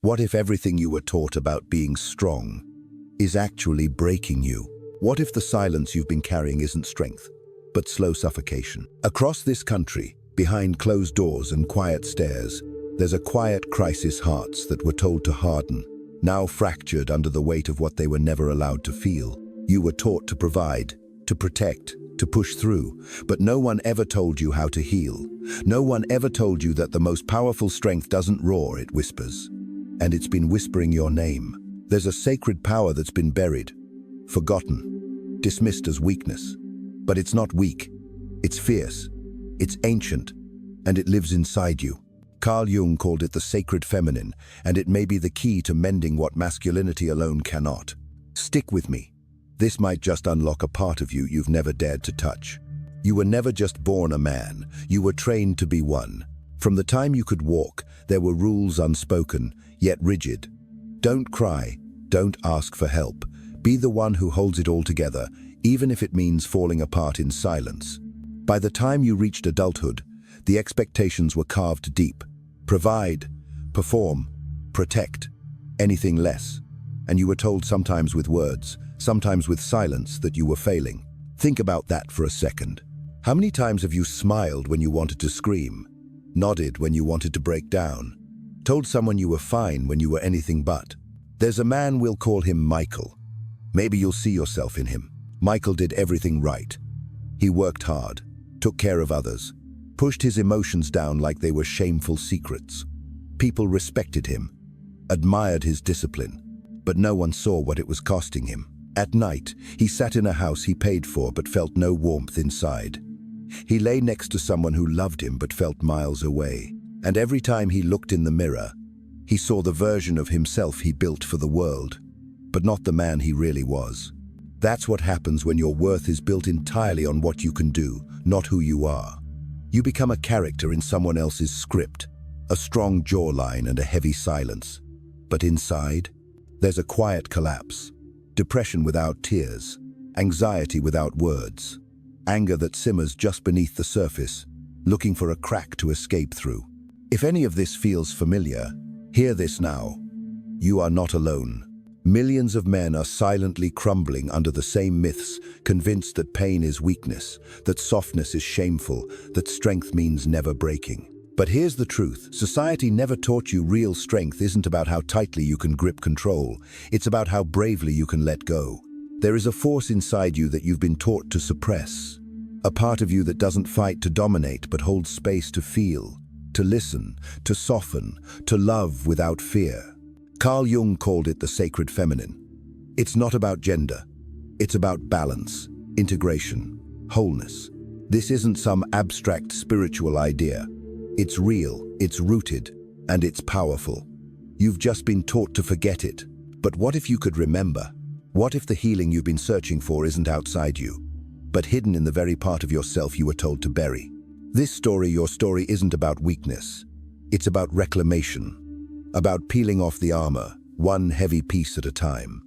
What if everything you were taught about being strong is actually breaking you? What if the silence you've been carrying isn't strength, but slow suffocation? Across this country, behind closed doors and quiet stairs, there's a quiet crisis hearts that were told to harden, now fractured under the weight of what they were never allowed to feel. You were taught to provide, to protect, to push through, but no one ever told you how to heal. No one ever told you that the most powerful strength doesn't roar, it whispers. And it's been whispering your name. There's a sacred power that's been buried, forgotten, dismissed as weakness. But it's not weak. It's fierce. It's ancient. And it lives inside you. Carl Jung called it the sacred feminine, and it may be the key to mending what masculinity alone cannot. Stick with me. This might just unlock a part of you you've never dared to touch. You were never just born a man. You were trained to be one. From the time you could walk, there were rules unspoken, yet rigid. Don't cry. Don't ask for help. Be the one who holds it all together, even if it means falling apart in silence. By the time you reached adulthood, the expectations were carved deep. Provide, perform, protect, anything less. And you were told sometimes with words, sometimes with silence, that you were failing. Think about that for a second. How many times have you smiled when you wanted to scream, nodded when you wanted to break down, told someone you were fine when you were anything but? There's a man, we'll call him Michael. Maybe you'll see yourself in him. Michael did everything right. He worked hard, took care of others, pushed his emotions down like they were shameful secrets. People respected him, admired his discipline, but no one saw what it was costing him. At night, he sat in a house he paid for but felt no warmth inside. He lay next to someone who loved him but felt miles away. And every time he looked in the mirror, he saw the version of himself he built for the world, but not the man he really was. That's what happens when your worth is built entirely on what you can do, not who you are. You become a character in someone else's script, a strong jawline and a heavy silence. But inside, there's a quiet collapse, depression without tears, anxiety without words, anger that simmers just beneath the surface, looking for a crack to escape through. If any of this feels familiar, hear this now. You are not alone. Millions of men are silently crumbling under the same myths, convinced that pain is weakness, that softness is shameful, that strength means never breaking. But here's the truth. Society never taught you real strength isn't about how tightly you can grip control. It's about how bravely you can let go. There is a force inside you that you've been taught to suppress. A part of you that doesn't fight to dominate but holds space to feel, to listen, to soften, to love without fear. Carl Jung called it the sacred feminine. It's not about gender. It's about balance, integration, wholeness. This isn't some abstract spiritual idea. It's real, it's rooted, and it's powerful. You've just been taught to forget it. But what if you could remember? What if the healing you've been searching for isn't outside you, but hidden in the very part of yourself you were told to bury? This story, your story, isn't about weakness. It's about reclamation. About peeling off the armor, one heavy piece at a time,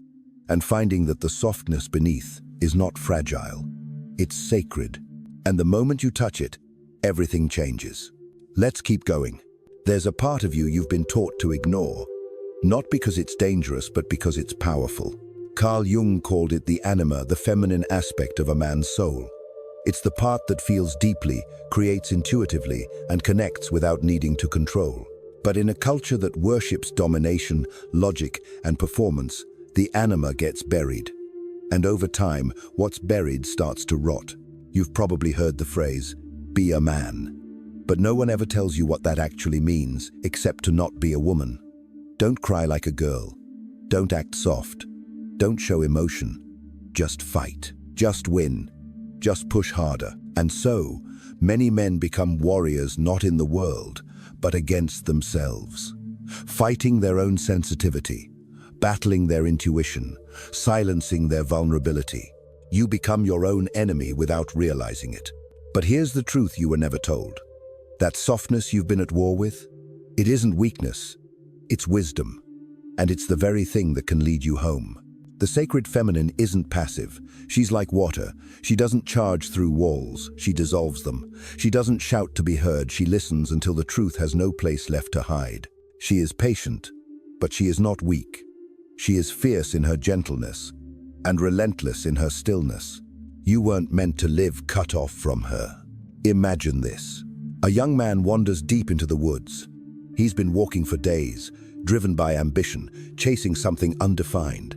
and finding that the softness beneath is not fragile. It's sacred, and the moment you touch it, everything changes. Let's keep going. There's a part of you you've been taught to ignore, not because it's dangerous, but because it's powerful. Carl Jung called it the anima, the feminine aspect of a man's soul. It's the part that feels deeply, creates intuitively, and connects without needing to control. But in a culture that worships domination, logic, and performance, the anima gets buried. And over time, what's buried starts to rot. You've probably heard the phrase, be a man. But no one ever tells you what that actually means, except to not be a woman. Don't cry like a girl. Don't act soft. Don't show emotion. Just fight. Just win. Just push harder. And so, many men become warriors not in the world, but against themselves, fighting their own sensitivity, battling their intuition, silencing their vulnerability. You become your own enemy without realizing it. But here's the truth you were never told. That softness you've been at war with, it isn't weakness, it's wisdom. And it's the very thing that can lead you home. The sacred feminine isn't passive. She's like water. She doesn't charge through walls. She dissolves them. She doesn't shout to be heard. She listens until the truth has no place left to hide. She is patient, But she is not weak. She is fierce in her gentleness and relentless in her stillness. You weren't meant to live cut off from her. Imagine this. A young man wanders deep into the woods. He's been walking for days, driven by ambition, chasing something undefined.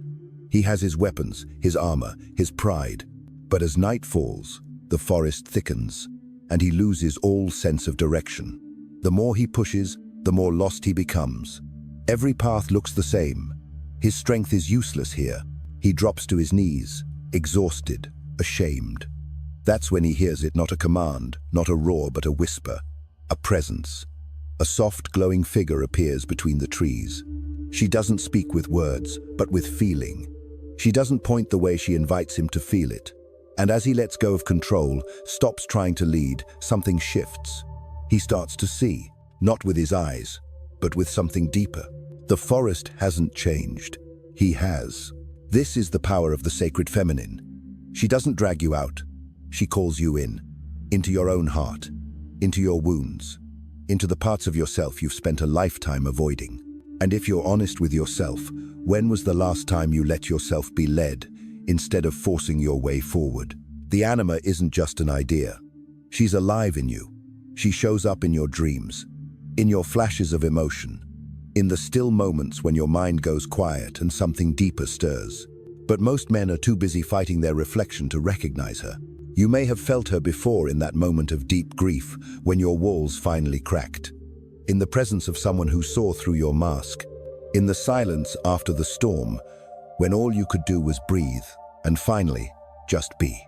He has his weapons, his armor, his pride. But as night falls, the forest thickens, and he loses all sense of direction. The more he pushes, the more lost he becomes. Every path looks the same. His strength is useless here. He drops to his knees, exhausted, ashamed. That's when he hears it, not a command, not a roar, but a whisper, a presence. A soft, glowing figure appears between the trees. She doesn't speak with words, but with feeling. She doesn't point the way, she invites him to feel it. And as he lets go of control, stops trying to lead, something shifts. He starts to see, not with his eyes, but with something deeper. The forest hasn't changed. He has. This is the power of the sacred feminine. She doesn't drag you out. She calls you in, into your own heart, into your wounds, into the parts of yourself you've spent a lifetime avoiding. And if you're honest with yourself, when was the last time you let yourself be led, instead of forcing your way forward? The anima isn't just an idea. She's alive in you. She shows up in your dreams, in your flashes of emotion, in the still moments when your mind goes quiet and something deeper stirs. But most men are too busy fighting their reflection to recognize her. You may have felt her before in that moment of deep grief when your walls finally cracked. In the presence of someone who saw through your mask. In the silence after the storm, when all you could do was breathe and finally just be.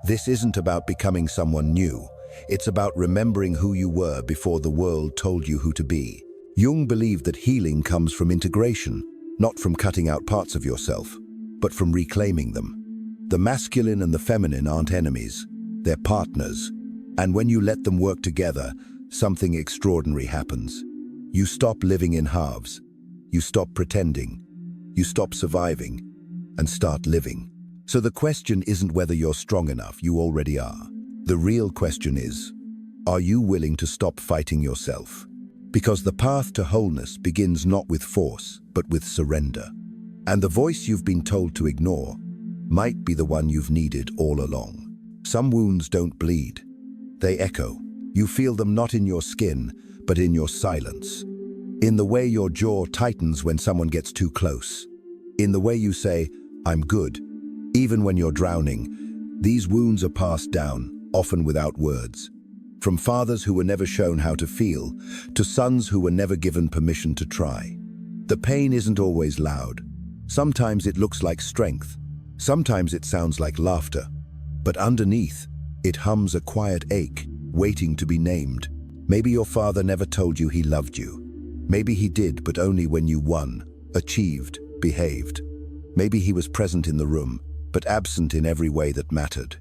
This isn't about becoming someone new. It's about remembering who you were before the world told you who to be. Jung believed that healing comes from integration, not from cutting out parts of yourself, but from reclaiming them. The masculine and the feminine aren't enemies, they're partners. And when you let them work together, something extraordinary happens. You stop living in halves. You stop pretending. You stop surviving and start living. So the question isn't whether you're strong enough, you already are. The real question is, are you willing to stop fighting yourself? Because the path to wholeness begins not with force, but with surrender. And the voice you've been told to ignore might be the one you've needed all along. Some wounds don't bleed. They echo. You feel them not in your skin, but in your silence. In the way your jaw tightens when someone gets too close. In the way you say, "I'm good," even when you're drowning. These wounds are passed down, often without words. From fathers who were never shown how to feel, to sons who were never given permission to try. The pain isn't always loud. Sometimes it looks like strength. Sometimes it sounds like laughter. But underneath, it hums a quiet ache, waiting to be named. Maybe your father never told you he loved you. Maybe he did, but only when you won, achieved, behaved. Maybe he was present in the room, but absent in every way that mattered.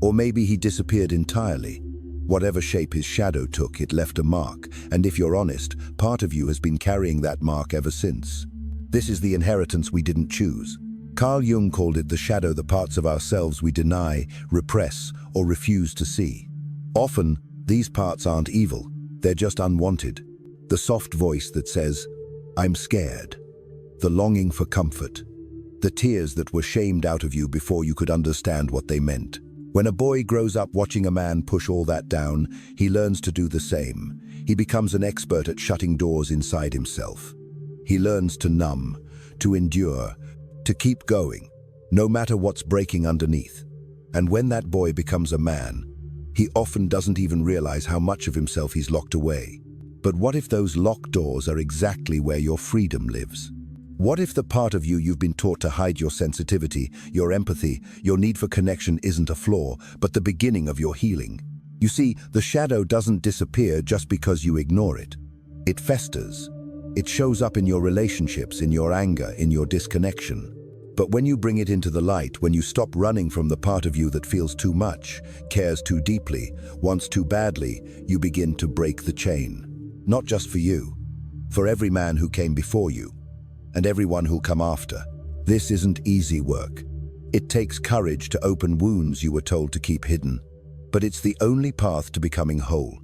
Or maybe he disappeared entirely. Whatever shape his shadow took, it left a mark, and if you're honest, part of you has been carrying that mark ever since. This is the inheritance we didn't choose. Carl Jung called it the shadow, the parts of ourselves we deny, repress, or refuse to see. Often, these parts aren't evil, they're just unwanted. The soft voice that says, "I'm scared." The longing for comfort. The tears that were shamed out of you before you could understand what they meant. When a boy grows up watching a man push all that down, he learns to do the same. He becomes an expert at shutting doors inside himself. He learns to numb, to endure, to keep going, no matter what's breaking underneath. And when that boy becomes a man, he often doesn't even realize how much of himself he's locked away. But what if those locked doors are exactly where your freedom lives? What if the part of you you've been taught to hide, your sensitivity, your empathy, your need for connection, isn't a flaw, but the beginning of your healing? You see, the shadow doesn't disappear just because you ignore it. It festers. It shows up in your relationships, in your anger, in your disconnection. But when you bring it into the light, when you stop running from the part of you that feels too much, cares too deeply, wants too badly, you begin to break the chain. Not just for you, for every man who came before you, and everyone who'll come after. This isn't easy work. It takes courage to open wounds you were told to keep hidden. But it's the only path to becoming whole,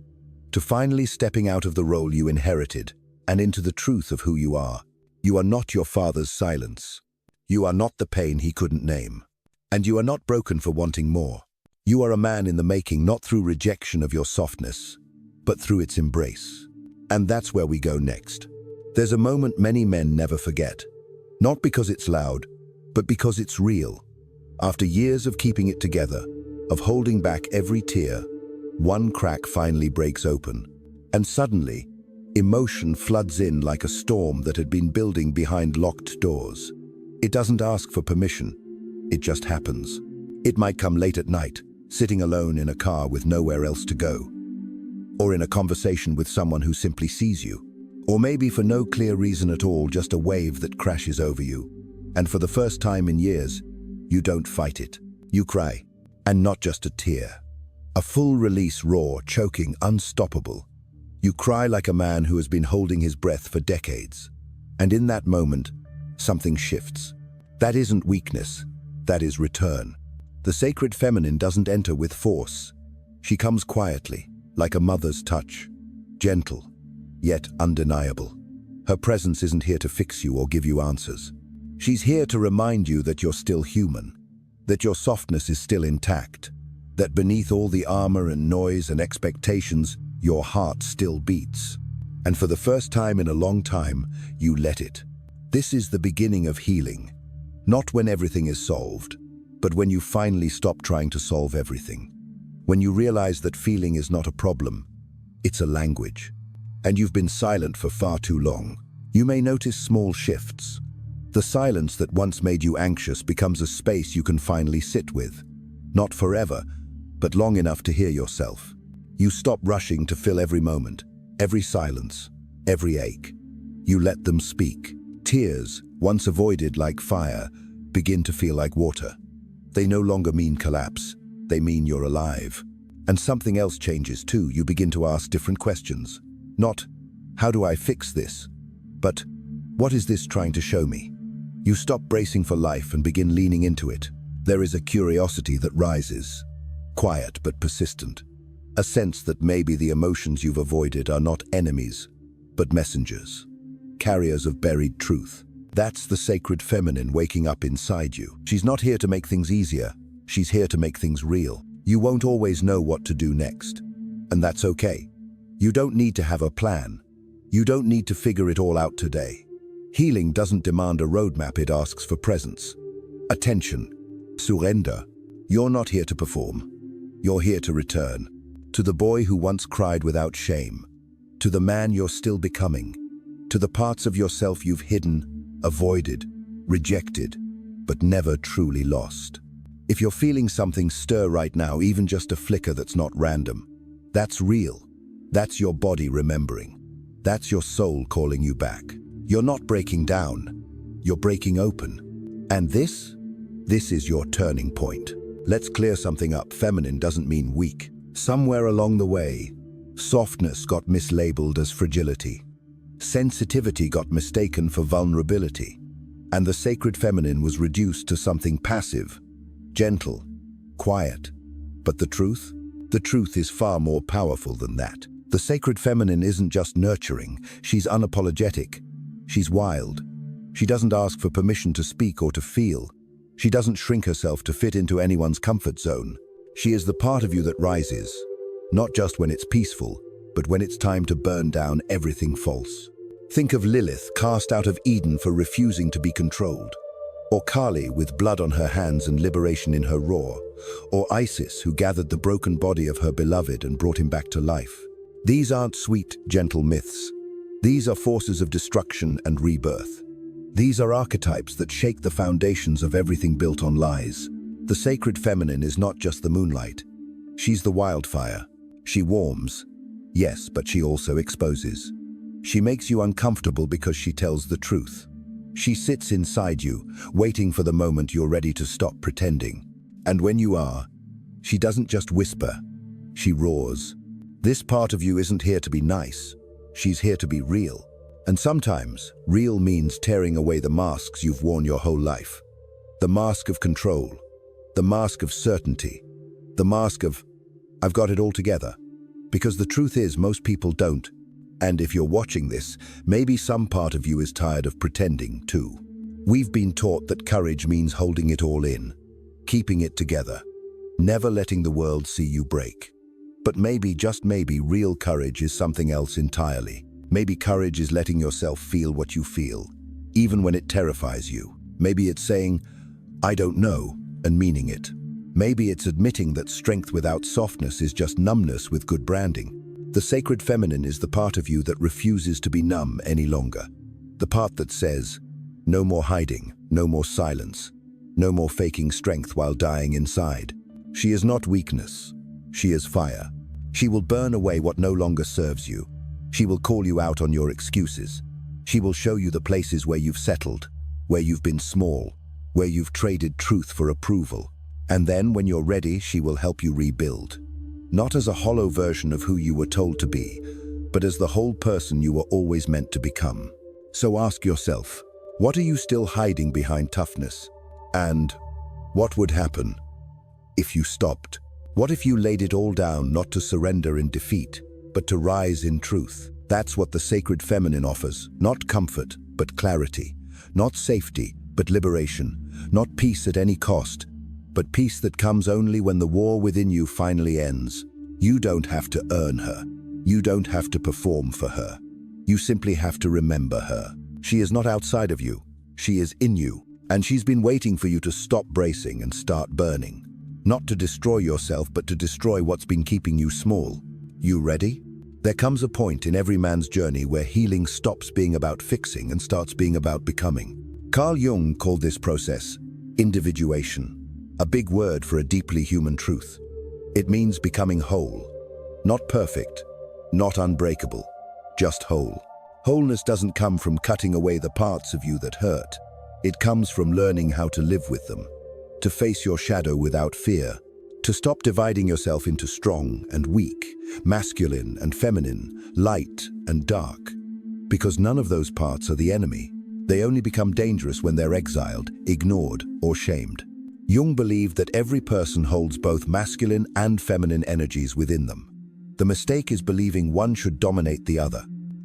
to finally stepping out of the role you inherited and into the truth of who you are. You are not your father's silence. You are not the pain he couldn't name. And you are not broken for wanting more. You are a man in the making, not through rejection of your softness, but through its embrace. And that's where we go next. There's a moment many men never forget. Not because it's loud, but because it's real. After years of keeping it together, of holding back every tear, one crack finally breaks open. And suddenly, emotion floods in like a storm that had been building behind locked doors. It doesn't ask for permission. It just happens. It might come late at night, sitting alone in a car with nowhere else to go. Or in a conversation with someone who simply sees you. Or maybe for no clear reason at all, just a wave that crashes over you. And for the first time in years, you don't fight it. You cry. And not just a tear. A full release, raw, choking, unstoppable. You cry like a man who has been holding his breath for decades. And in that moment, something shifts. That isn't weakness. That is return. The sacred feminine doesn't enter with force. She comes quietly, like a mother's touch. Gentle, yet undeniable. Her presence isn't here to fix you or give you answers. She's here to remind you that you're still human, that your softness is still intact, that beneath all the armor and noise and expectations, your heart still beats. And for the first time in a long time, you let it. This is the beginning of healing. Not when everything is solved, but when you finally stop trying to solve everything. When you realize that feeling is not a problem, it's a language. And you've been silent for far too long. You may notice small shifts. The silence that once made you anxious becomes a space you can finally sit with. Not forever, but long enough to hear yourself. You stop rushing to fill every moment, every silence, every ache. You let them speak. Tears, once avoided like fire, begin to feel like water. They no longer mean collapse. They mean you're alive. And something else changes too. You begin to ask different questions. Not, how do I fix this? But, what is this trying to show me? You stop bracing for life and begin leaning into it. There is a curiosity that rises, quiet but persistent. A sense that maybe the emotions you've avoided are not enemies, but messengers, carriers of buried truth. That's the sacred feminine waking up inside you. She's not here to make things easier. She's here to make things real. You won't always know what to do next. And that's okay. You don't need to have a plan. You don't need to figure it all out today. Healing doesn't demand a roadmap, it asks for presence. Attention. Surrender. You're not here to perform. You're here to return. To the boy who once cried without shame. To the man you're still becoming. To the parts of yourself you've hidden, avoided, rejected, but never truly lost. If you're feeling something stir right now, even just a flicker that's not random, that's real. That's your body remembering. That's your soul calling you back. You're not breaking down. You're breaking open. And this is your turning point. Let's clear something up. Feminine doesn't mean weak. Somewhere along the way, softness got mislabeled as fragility. Sensitivity got mistaken for vulnerability. And the sacred feminine was reduced to something passive, gentle, quiet. But the truth? The truth is far more powerful than that. The sacred feminine isn't just nurturing, she's unapologetic. She's wild. She doesn't ask for permission to speak or to feel. She doesn't shrink herself to fit into anyone's comfort zone. She is the part of you that rises, not just when it's peaceful, but when it's time to burn down everything false. Think of Lilith, cast out of Eden for refusing to be controlled. Or Kali, with blood on her hands and liberation in her roar. Or Isis, who gathered the broken body of her beloved and brought him back to life. These aren't sweet, gentle myths. These are forces of destruction and rebirth. These are archetypes that shake the foundations of everything built on lies. The sacred feminine is not just the moonlight. She's the wildfire. She warms, yes, but she also exposes. She makes you uncomfortable because she tells the truth. She sits inside you, waiting for the moment you're ready to stop pretending. And when you are, she doesn't just whisper, she roars. This part of you isn't here to be nice. She's here to be real. And sometimes, real means tearing away the masks you've worn your whole life. The mask of control. The mask of certainty. The mask of, I've got it all together. Because the truth is, most people don't. And if you're watching this, maybe some part of you is tired of pretending too. We've been taught that courage means holding it all in, keeping it together, never letting the world see you break. But maybe, just maybe, real courage is something else entirely. Maybe courage is letting yourself feel what you feel, even when it terrifies you. Maybe it's saying, "I don't know," and meaning it. Maybe it's admitting that strength without softness is just numbness with good branding. The sacred feminine is the part of you that refuses to be numb any longer. The part that says, no more hiding, no more silence, no more faking strength while dying inside. She is not weakness. She is fire. She will burn away what no longer serves you. She will call you out on your excuses. She will show you the places where you've settled, where you've been small, where you've traded truth for approval. And then, when you're ready, she will help you rebuild. Not as a hollow version of who you were told to be, but as the whole person you were always meant to become. So ask yourself, what are you still hiding behind toughness? And what would happen if you stopped? What if you laid it all down, not to surrender in defeat, but to rise in truth? That's what the sacred feminine offers. Not comfort, but clarity. Not safety, but liberation. Not peace at any cost, but peace that comes only when the war within you finally ends. You don't have to earn her. You don't have to perform for her. You simply have to remember her. She is not outside of you. She is in you. And she's been waiting for you to stop bracing and start burning. Not to destroy yourself, but to destroy what's been keeping you small. You ready? There comes a point in every man's journey where healing stops being about fixing and starts being about becoming. Carl Jung called this process individuation, a big word for a deeply human truth. It means becoming whole. Not perfect, not unbreakable, just whole. Wholeness doesn't come from cutting away the parts of you that hurt. It comes from learning how to live with them, to face your shadow without fear, to stop dividing yourself into strong and weak, masculine and feminine, light and dark. Because none of those parts are the enemy. They only become dangerous when they're exiled, ignored, or shamed. Jung believed that every person holds both masculine and feminine energies within them. The mistake is believing one should dominate the other.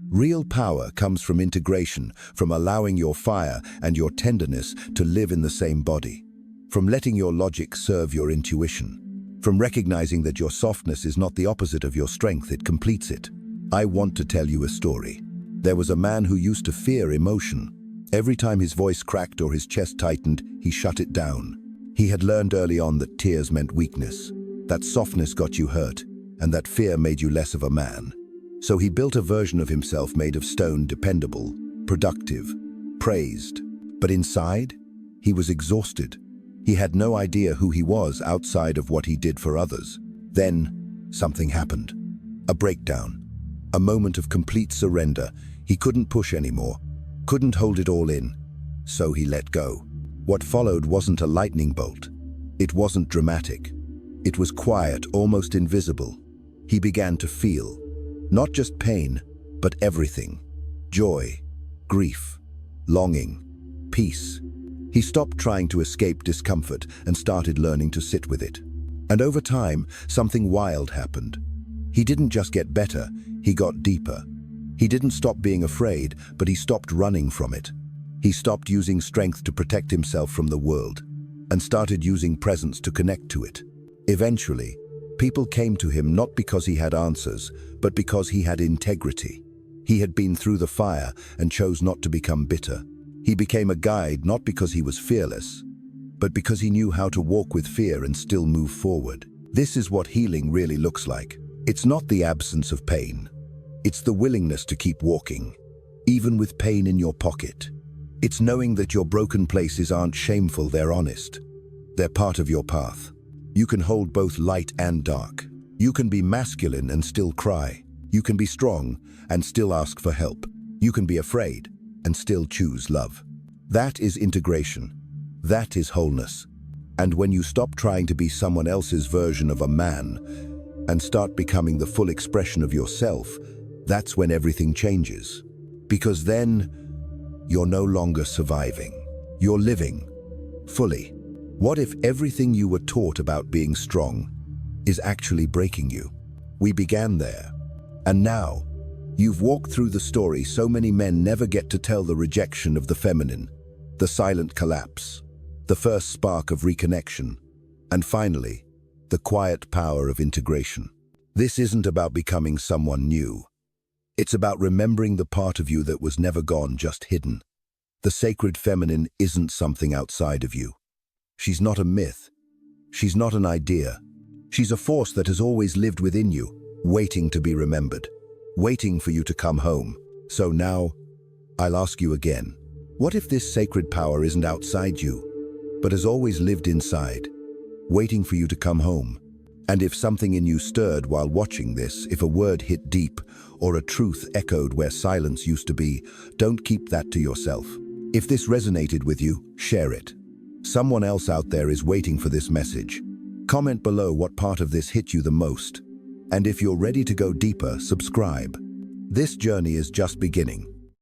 Real power comes from integration, from allowing your fire and your tenderness to live in the same body, from letting your logic serve your intuition, from recognizing that your softness is not the opposite of your strength, it completes it. I want to tell you a story. There was a man who used to fear emotion. Every time his voice cracked or his chest tightened, he shut it down. He had learned early on that tears meant weakness, that softness got you hurt, and that fear made you less of a man. So he built a version of himself made of stone, dependable, productive, praised. But inside, he was exhausted. He had no idea who he was outside of what he did for others. Then, something happened. A breakdown. A moment of complete surrender. He couldn't push anymore, couldn't hold it all in. So he let go. What followed wasn't a lightning bolt. It wasn't dramatic. It was quiet, almost invisible. He began to feel. Not just pain, but everything. Joy, grief, longing, peace. He stopped trying to escape discomfort and started learning to sit with it. And over time, something wild happened. He didn't just get better, he got deeper. He didn't stop being afraid, but he stopped running from it. He stopped using strength to protect himself from the world and started using presence to connect to it. Eventually, people came to him not because he had answers, but because he had integrity. He had been through the fire and chose not to become bitter. He became a guide not because he was fearless, but because he knew how to walk with fear and still move forward. This is what healing really looks like. It's not the absence of pain. It's the willingness to keep walking, even with pain in your pocket. It's knowing that your broken places aren't shameful, they're honest. They're part of your path. You can hold both light and dark. You can be masculine and still cry. You can be strong and still ask for help. You can be afraid and still choose love. That is integration. That is wholeness. And when you stop trying to be someone else's version of a man and start becoming the full expression of yourself, that's when everything changes. Because then, you're no longer surviving. You're living fully. What if everything you were taught about being strong is actually breaking you? We began there. And now, You've walked through the story so many men never get to tell: the rejection of the feminine, the silent collapse, the first spark of reconnection, and finally, the quiet power of integration. This isn't about becoming someone new. It's about remembering the part of you that was never gone, just hidden. The sacred feminine isn't something outside of you. She's not a myth. She's not an idea. She's a force that has always lived within you, waiting to be remembered, waiting for you to come home. So now, I'll ask you again, what if this sacred power isn't outside you, but has always lived inside, waiting for you to come home? And if something in you stirred while watching this, if a word hit deep, or a truth echoed where silence used to be, don't keep that to yourself. If this resonated with you, share it. Someone else out there is waiting for this message. Comment below what part of this hit you the most. And if you're ready to go deeper, subscribe. This journey is just beginning.